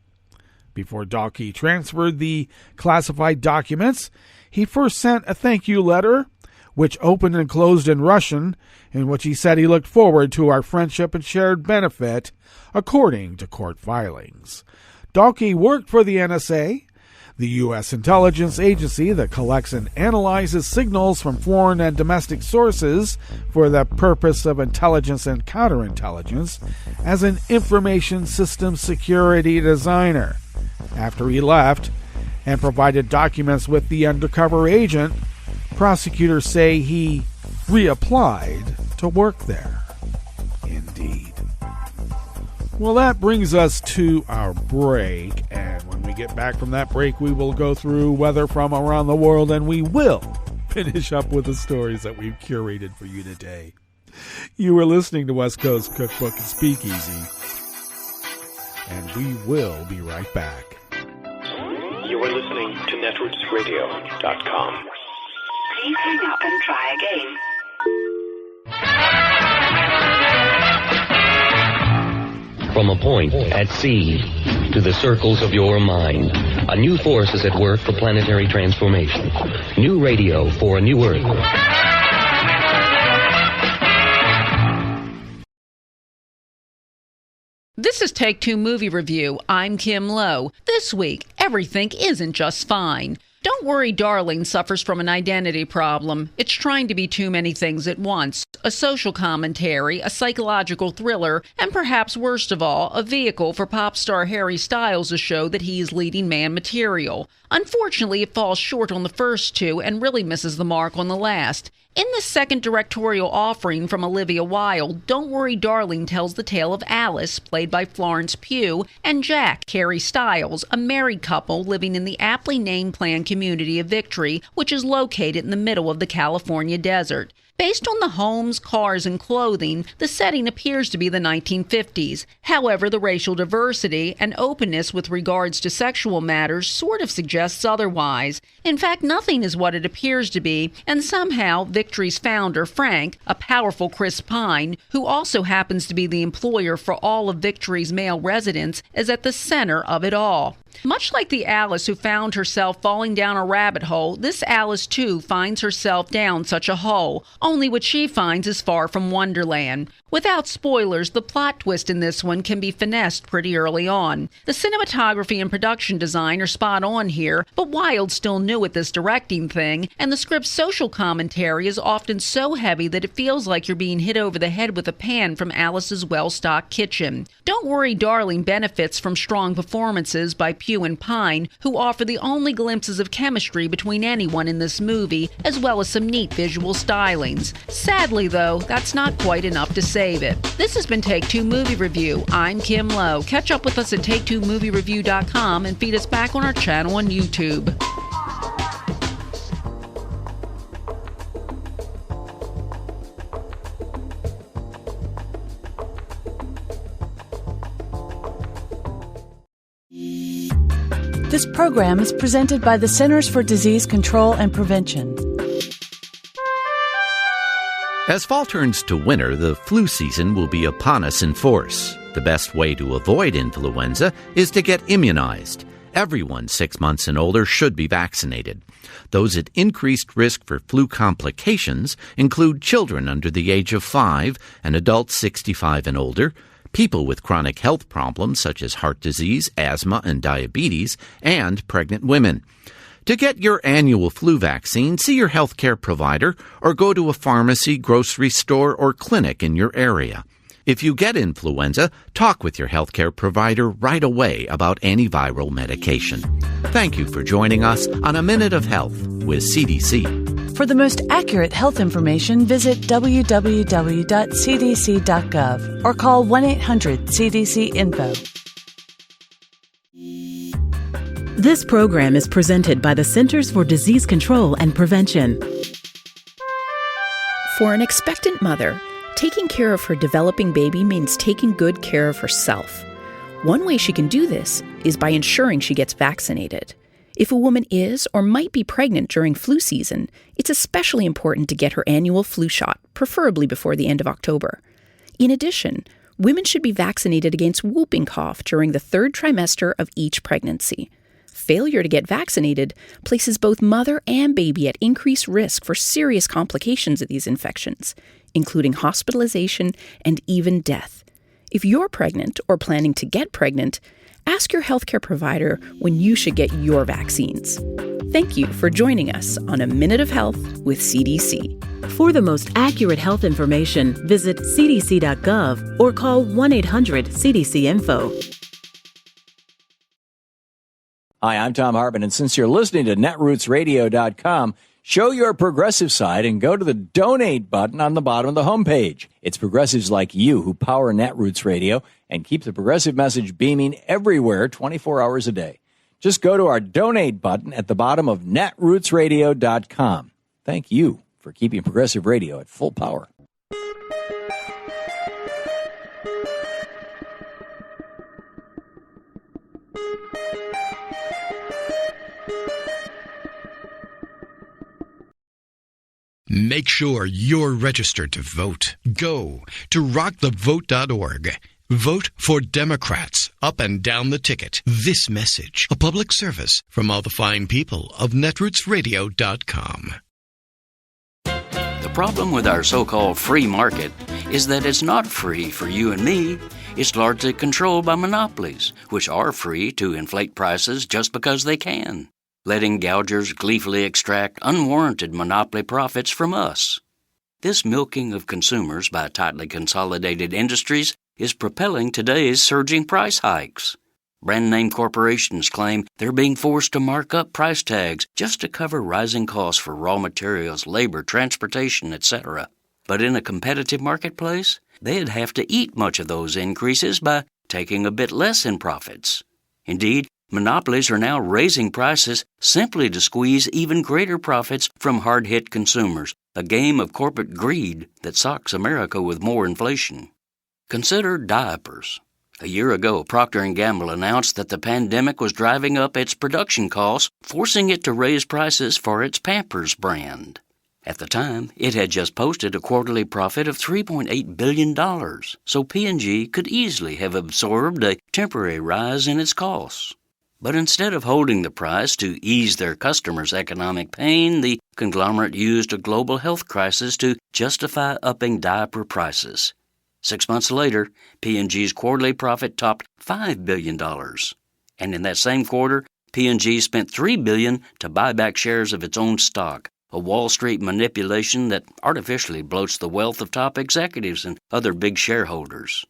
Before Dalkey transferred the classified documents, he first sent a thank you letter, which opened and closed in Russian, in which he said he looked forward to our friendship and shared benefit, according to court filings. Dalkey worked for the NSA, the U.S. intelligence agency that collects and analyzes signals from foreign and domestic sources for the purpose of intelligence and counterintelligence, as an information system security designer. After he left and provided documents with the undercover agent, prosecutors say he reapplied to work there. Indeed. Well, that brings us to our break, and when we get back from that break, we will go through weather from around the world, and we will finish up with the stories that we've curated for you today. You are listening to West Coast Cookbook and Speakeasy, and we will be right back. You are listening to netrootsradio.com. Please hang up and try again. From a point at sea to the circles of your mind, a new force is at work for planetary transformation. New radio for a new Earth. This is Take Two Movie Review. I'm Kim Lowe. This week, everything isn't just fine. Don't Worry, Darling suffers from an identity problem. It's trying to be too many things at once. A social commentary, a psychological thriller, and perhaps worst of all, a vehicle for pop star Harry Styles to show that he is leading man material. Unfortunately, it falls short on the first two and really misses the mark on the last. In this second directorial offering from Olivia Wilde, Don't Worry, Darling tells the tale of Alice, played by Florence Pugh, and Jack, Harry Styles, a married couple living in the aptly named planned community of Victory, which is located in the middle of the California desert. Based on the homes, cars, and clothing, the setting appears to be the 1950s. However, the racial diversity and openness with regards to sexual matters sort of suggests otherwise. In fact, nothing is what it appears to be, and somehow Victory's founder, Frank, a powerful Chris Pine, who also happens to be the employer for all of Victory's male residents, is at the center of it all. Much like the Alice who found herself falling down a rabbit hole, this Alice too finds herself down such a hole, only what she finds is far from Wonderland. Without spoilers, the plot twist in this one can be finessed pretty early on. The cinematography and production design are spot on here, but Wilde still new at this directing thing, and the script's social commentary is often so heavy that it feels like you're being hit over the head with a pan from Alice's well-stocked kitchen. Don't Worry, Darling benefits from strong performances by Pugh and Pine, who offer the only glimpses of chemistry between anyone in this movie, as well as some neat visual stylings. Sadly, though, that's not quite enough to save it. This has been Take Two Movie Review. I'm Kim Lowe. Catch up with us at take2moviereview.com and feed us back on our channel on YouTube. This program is presented by the Centers for Disease Control and Prevention. As fall turns to winter, the flu season will be upon us in force. The best way to avoid influenza is to get immunized. Everyone 6 months and older should be vaccinated. Those at increased risk for flu complications include children under the age of 5 and adults 65 and older, people with chronic health problems such as heart disease, asthma, and diabetes, and pregnant women. To get your annual flu vaccine, see your healthcare provider or go to a pharmacy, grocery store, or clinic in your area. If you get influenza, talk with your healthcare provider right away about antiviral medication. Thank you for joining us on A Minute of Health with CDC. For the most accurate health information, visit www.cdc.gov or call 1-800-CDC-INFO. This program is presented by the Centers for Disease Control and Prevention. For an expectant mother, taking care of her developing baby means taking good care of herself. One way she can do this is by ensuring she gets vaccinated. If a woman is or might be pregnant during flu season, it's especially important to get her annual flu shot, preferably before the end of October. In addition, women should be vaccinated against whooping cough during the 3rd trimester of each pregnancy. Failure to get vaccinated places both mother and baby at increased risk for serious complications of these infections, including hospitalization and even death. If you're pregnant or planning to get pregnant, ask your healthcare provider when you should get your vaccines. Thank you for joining us on A Minute of Health with CDC. For the most accurate health information, visit cdc.gov or call 1-800-CDC-INFO. Hi, I'm Tom Hartman, and since you're listening to netrootsradio.com, Show your progressive side and go to the donate button on the bottom of the homepage. It's progressives like you who power Netroots Radio and keep the progressive message beaming everywhere 24 hours a day. Just go to our donate button at the bottom of netrootsradio.com. Thank you for keeping progressive radio at full power. Make sure you're registered to vote. Go to rockthevote.org. Vote for Democrats up and down the ticket. This message, a public service from all the fine people of netrootsradio.com. The problem with our so-called free market is that it's not free for you and me. It's largely controlled by monopolies, which are free to inflate prices just because they can, letting gougers gleefully extract unwarranted monopoly profits from us. This milking of consumers by tightly consolidated industries is propelling today's surging price hikes. Brand-name corporations claim they're being forced to mark up price tags just to cover rising costs for raw materials, labor, transportation, etc. But in a competitive marketplace, they'd have to eat much of those increases by taking a bit less in profits. Indeed, monopolies are now raising prices simply to squeeze even greater profits from hard-hit consumers, a game of corporate greed that socks America with more inflation. Consider diapers. A year ago, Procter & Gamble announced that the pandemic was driving up its production costs, forcing it to raise prices for its Pampers brand. At the time, it had just posted a quarterly profit of $3.8 billion, so P&G could easily have absorbed a temporary rise in its costs. But instead of holding the price to ease their customers' economic pain, the conglomerate used a global health crisis to justify upping diaper prices. 6 months later, P&G's quarterly profit topped $5 billion. And in that same quarter, P&G spent $3 billion to buy back shares of its own stock, a Wall Street manipulation that artificially bloats the wealth of top executives and other big shareholders.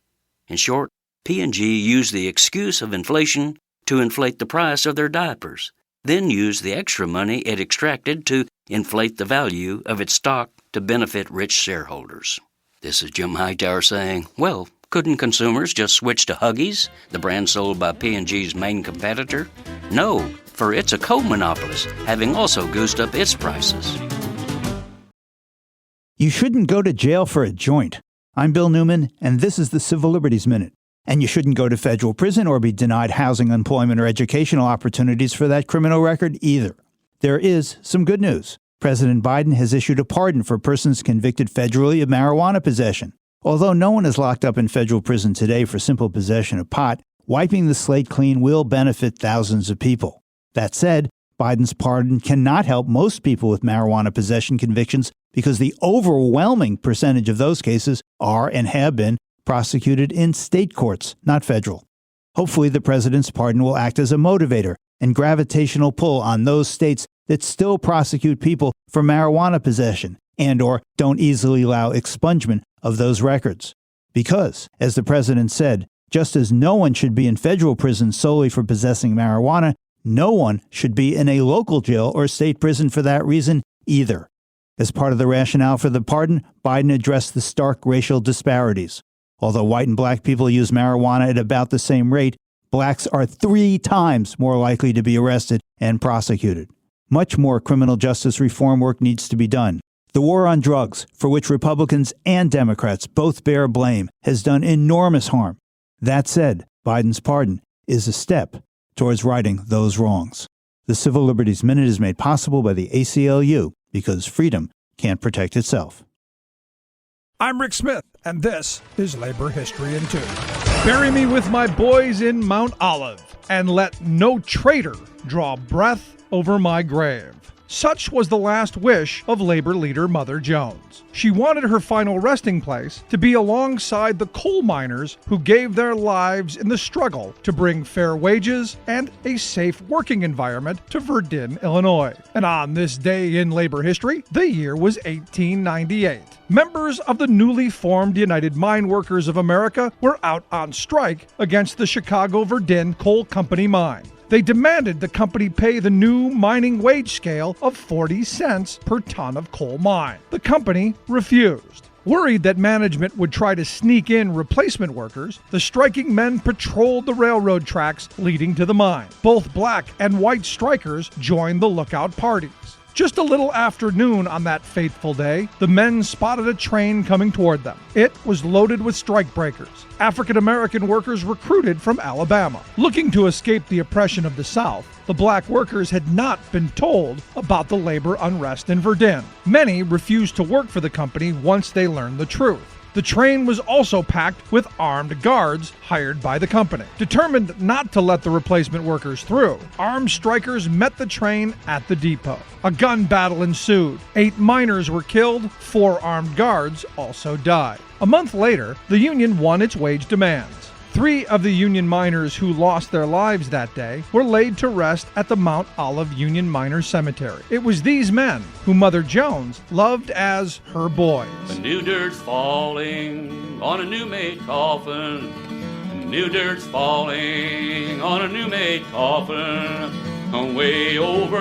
In short, P&G used the excuse of inflation to inflate the price of their diapers, then used the extra money it extracted to inflate the value of its stock to benefit rich shareholders. This is Jim Hightower saying, well, couldn't consumers just switch to Huggies, the brand sold by P&G's main competitor? No, for it's a co-monopolist, having also goosed up its prices. You shouldn't go to jail for a joint. I'm Bill Newman, and this is the Civil Liberties Minute. And you shouldn't go to federal prison or be denied housing, employment, or educational opportunities for that criminal record either. There is some good news. President Biden has issued a pardon for persons convicted federally of marijuana possession. Although no one is locked up in federal prison today for simple possession of pot, wiping the slate clean will benefit thousands of people. That said, Biden's pardon cannot help most people with marijuana possession convictions because the overwhelming percentage of those cases are and have been prosecuted in state courts, not federal. Hopefully, the president's pardon will act as a motivator and gravitational pull on those states that still prosecute people for marijuana possession and or don't easily allow expungement of those records. Because, as the president said, just as no one should be in federal prison solely for possessing marijuana, no one should be in a local jail or state prison for that reason either. As part of the rationale for the pardon, Biden addressed the stark racial disparities. Although white and black people use marijuana at about the same rate, blacks are 3 times more likely to be arrested and prosecuted. Much more criminal justice reform work needs to be done. The war on drugs, for which Republicans and Democrats both bear blame, has done enormous harm. That said, Biden's pardon is a step towards righting those wrongs. The Civil Liberties Minute is made possible by the ACLU because freedom can't protect itself. I'm Rick Smith, and this is Labor History in 2. Bury me with my boys in Mount Olive, and let no traitor draw breath over my grave. Such was the last wish of labor leader Mother Jones. She wanted her final resting place to be alongside the coal miners who gave their lives in the struggle to bring fair wages and a safe working environment to Verdun, Illinois. And on this day in labor history, the year was 1898. Members of the newly formed United Mine Workers of America were out on strike against the Chicago Verdun Coal Company mine. They demanded the company pay the new mining wage scale of 40 cents per ton of coal mined. The company refused. Worried that management would try to sneak in replacement workers, the striking men patrolled the railroad tracks leading to the mine. Both black and white strikers joined the lookout parties. Just a little after noon on that fateful day, the men spotted a train coming toward them. It was loaded with strikebreakers, African-American workers recruited from Alabama. Looking to escape the oppression of the South, the black workers had not been told about the labor unrest in Verdun. Many refused to work for the company once they learned the truth. The train was also packed with armed guards hired by the company. Determined not to let the replacement workers through, armed strikers met the train at the depot. A gun battle ensued. 8 miners were killed, 4 armed guards also died. A month later, the union won its wage demands. 3 of the Union miners who lost their lives that day were laid to rest at the Mount Olive Union Miners Cemetery. It was these men who Mother Jones loved as her boys. The new dirt's falling on a new-made coffin. The new dirt's falling on a new-made coffin. Way over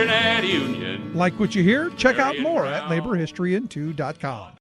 in that Union. Like what you hear? Check out more at laborhistoryin2.com.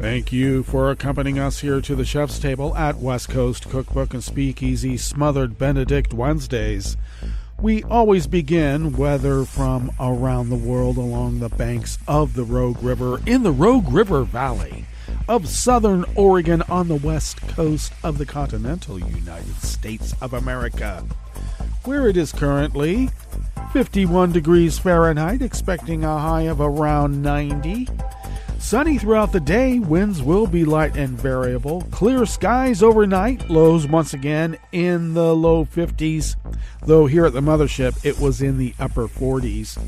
Thank you for accompanying us here to the chef's table at West Coast Cookbook and Speakeasy Smothered Benedict Wednesdays. We always begin, whether from around the world, along the banks of the Rogue River, in the Rogue River Valley of southern Oregon on the west coast of the continental United States of America, where it is currently 51 degrees Fahrenheit, expecting a high of around 90. Sunny throughout the day, winds will be light and variable. Clear skies overnight, lows once again in the low 50s, though here at the mothership it was in the upper 40s.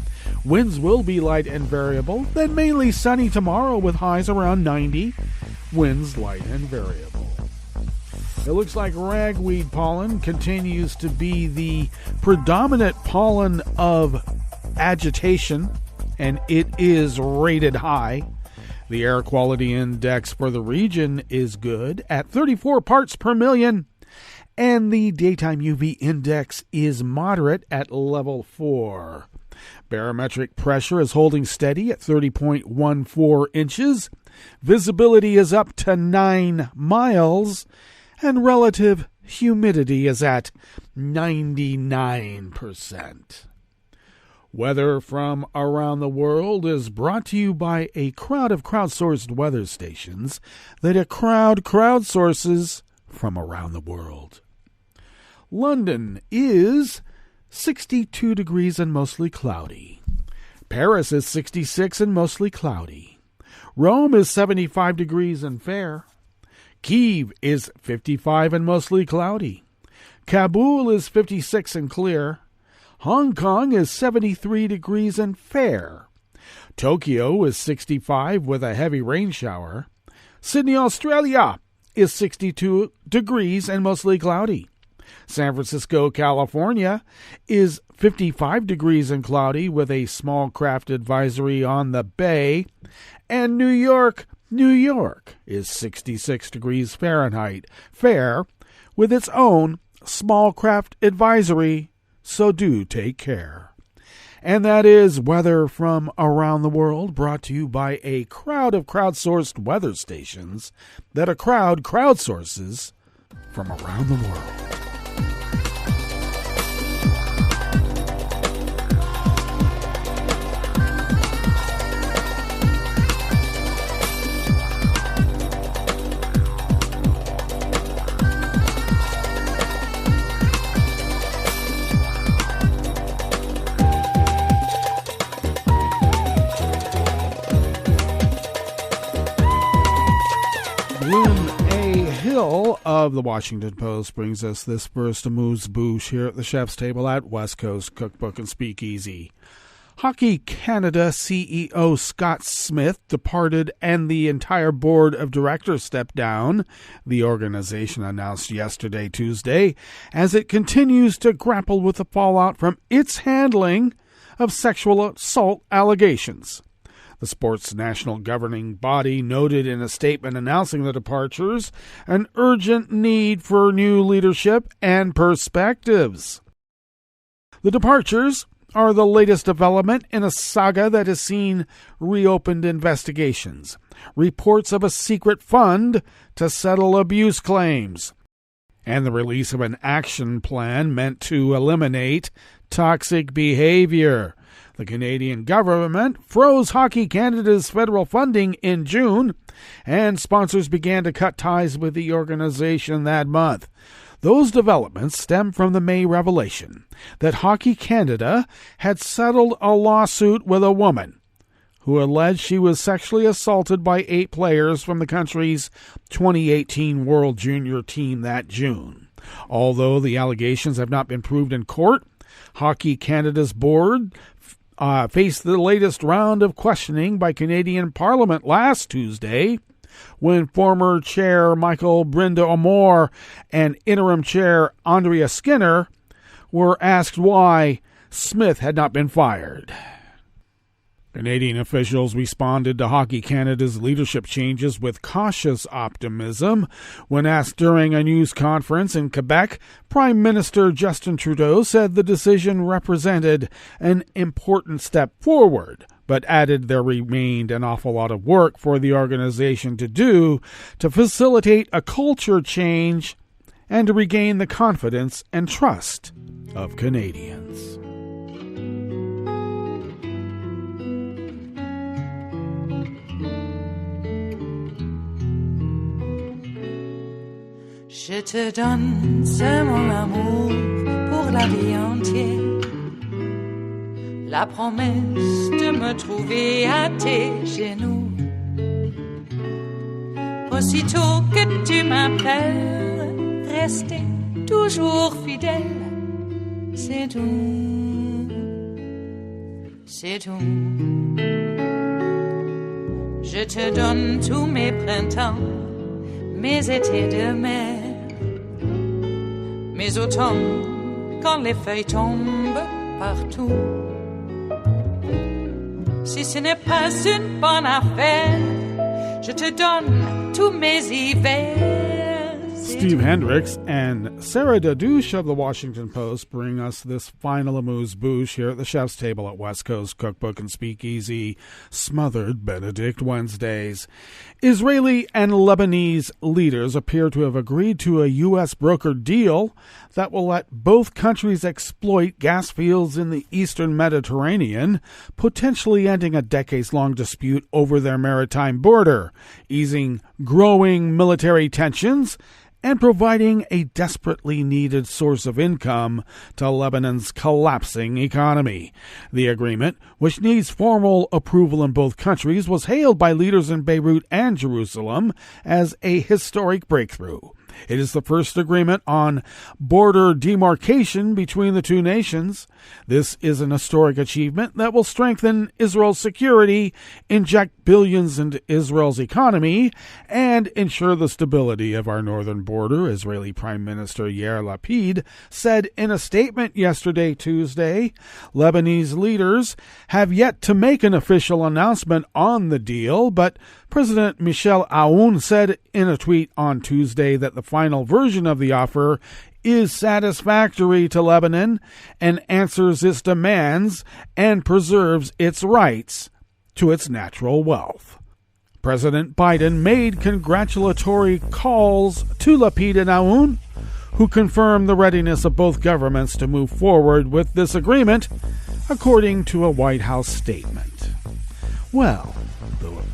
Winds will be light and variable, then mainly sunny tomorrow with highs around 90. Winds light and variable. It looks like ragweed pollen continues to be the predominant pollen of agitation, and it is rated high. The air quality index for the region is good at 34 parts per million, and the daytime UV index is moderate at level 4. Barometric pressure is holding steady at 30.14 inches. Visibility is up to 9 miles, and relative humidity is at 99%. Weather from around the world is brought to you by a crowd of crowdsourced weather stations that a crowd crowdsources from around the world. London is 62 degrees and mostly cloudy. Paris is 66 and mostly cloudy. Rome is 75 degrees and fair. Kyiv is 55 and mostly cloudy. Kabul is 56 and clear. Hong Kong is 73 degrees and fair. Tokyo is 65 with a heavy rain shower. Sydney, Australia is 62 degrees and mostly cloudy. San Francisco, California is 55 degrees and cloudy with a small craft advisory on the bay. And New York is 66 degrees Fahrenheit fair with its own small craft advisory. So do take care. And that is weather from around the world, brought to you by a crowd of crowdsourced weather stations that a crowd crowdsources from around the world. of the Washington Post brings us this first amuse-bouche here at the chef's table at West Coast Cookbook and Speakeasy. Hockey Canada CEO Scott Smith departed and the entire board of directors stepped down, the organization announced yesterday, Tuesday, as it continues to grapple with the fallout from its handling of sexual assault allegations. The sport's national governing body noted in a statement announcing the departures an urgent need for new leadership and perspectives. The departures are the latest development in a saga that has seen reopened investigations, reports of a secret fund to settle abuse claims, and the release of an action plan meant to eliminate toxic behavior. The Canadian government froze Hockey Canada's federal funding in June, and sponsors began to cut ties with the organization that month. Those developments stem from the May revelation that Hockey Canada had settled a lawsuit with a woman who alleged she was sexually assaulted by 8 players from the country's 2018 World Junior team that June. Although the allegations have not been proved in court, Hockey Canada's board faced the latest round of questioning by Canadian Parliament last Tuesday, when former chair Michael Brind'Amour and interim chair Andrea Skinner were asked why Smith had not been fired. Canadian officials responded to Hockey Canada's leadership changes with cautious optimism. When asked during a news conference in Quebec, Prime Minister Justin Trudeau said the decision represented an important step forward, but added there remained an awful lot of work for the organization to do to facilitate a culture change and to regain the confidence and trust of Canadians. Je te donne ce mon amour pour la vie entière, la promesse de me trouver à tes genoux. Aussitôt que tu m'appelles, rester toujours fidèle, c'est tout, c'est tout. Je te donne tous mes printemps, mes étés de mer, mes automnes quand les feuilles tombent partout. Si ce n'est pas une bonne affaire, je te donne tous mes hivers. Steve Hendricks and Sarah Dadouche of the Washington Post bring us this final amuse-bouche here at the chef's table at West Coast Cookbook and Speakeasy, Smothered Benedict Wednesdays. Israeli and Lebanese leaders appear to have agreed to a U.S. brokered deal that will let both countries exploit gas fields in the eastern Mediterranean, potentially ending a decades-long dispute over their maritime border, easing growing military tensions, and providing a desperately needed source of income to Lebanon's collapsing economy. The agreement, which needs formal approval in both countries, was hailed by leaders in Beirut and Jerusalem as a historic breakthrough. It is the first agreement on border demarcation between the two nations. This is an historic achievement that will strengthen Israel's security, inject billions into Israel's economy, and ensure the stability of our northern border, Israeli Prime Minister Yair Lapid said in a statement yesterday, Tuesday. Lebanese leaders have yet to make an official announcement on the deal, but President Michel Aoun said in a tweet on Tuesday that the final version of the offer is satisfactory to Lebanon and answers its demands and preserves its rights to its natural wealth. President Biden made congratulatory calls to Lapid and Aoun, who confirmed the readiness of both governments to move forward with this agreement, according to a White House statement. Well,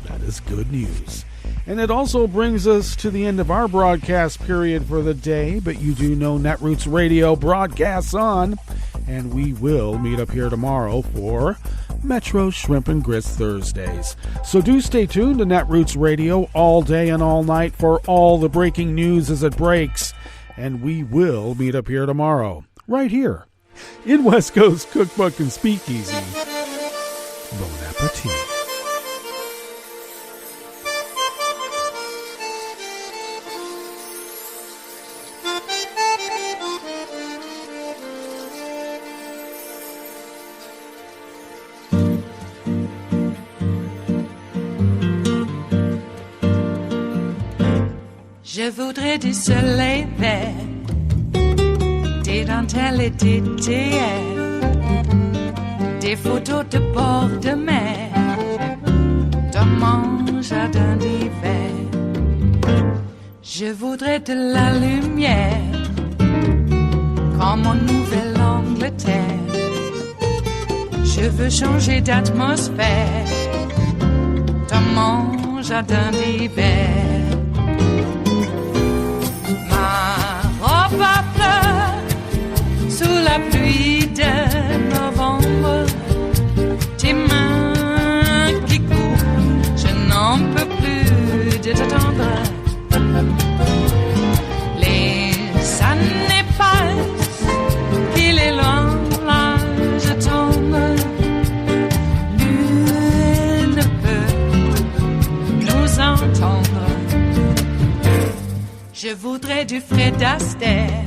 that is good news. And it also brings us to the end of our broadcast period for the day, but you do know Netroots Radio broadcasts on, and we will meet up here tomorrow for Metro Shrimp and Grits Thursdays. So do stay tuned to Netroots Radio all day and all night for all the breaking news as it breaks. And we will meet up here tomorrow, right here, in West Coast Cookbook and Speakeasy. Bon appetit. Je voudrais du soleil vert, des dentelles et des théères, des photos de bord de mer, dans mon jardin d'hiver. Je voudrais de la lumière, comme en Nouvelle-Angleterre. Je veux changer d'atmosphère, dans mon jardin d'hiver. Ma robe à fleurs, sous la pluie de novembre, tes mains qui courent, je n'en peux plus de t'attendre. Les années passent, il est loin, là je tombe. Nul ne peut nous entendre. Je voudrais du Fred Astaire,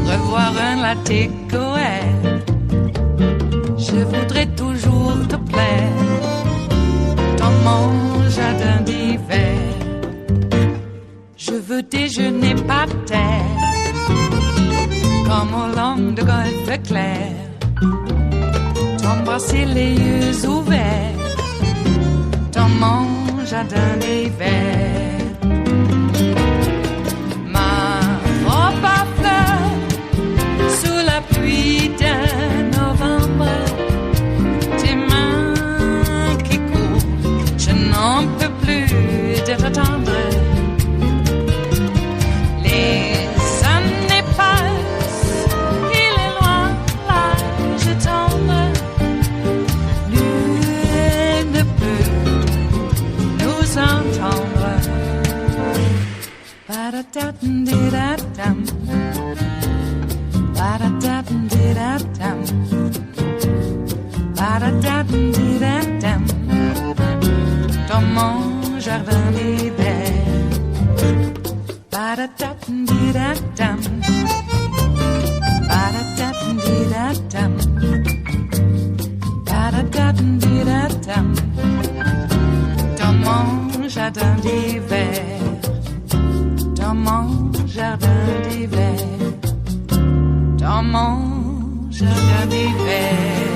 revoir un latte Goël. Je voudrais toujours te plaire dans mon jardin d'hiver. Je veux déjeuner par terre, comme au long de golfe clair, t'embrasser les yeux ouverts dans mon jardin d'hiver. Pluie de novembre, tes mains qui courent, je n'en peux plus de t'attendre. Les années passent, il est loin, là je tombe. Nul ne peut nous entendre. Ba-da-da-dum-di-da-dum. Ba-da-da-dum-di-da-dum. Ba-da-da-dum-di-da-dum. Dans mon jardin d'hiver. Ba-da-da-dum-di-da-dum. Ba-da-da-dum-di-da-dum. Ba-da-da-dum-di-da-dum. Dans mon jardin d'hiver. Dans mon jardin d'hiver. Dans mon jardin d'hiver.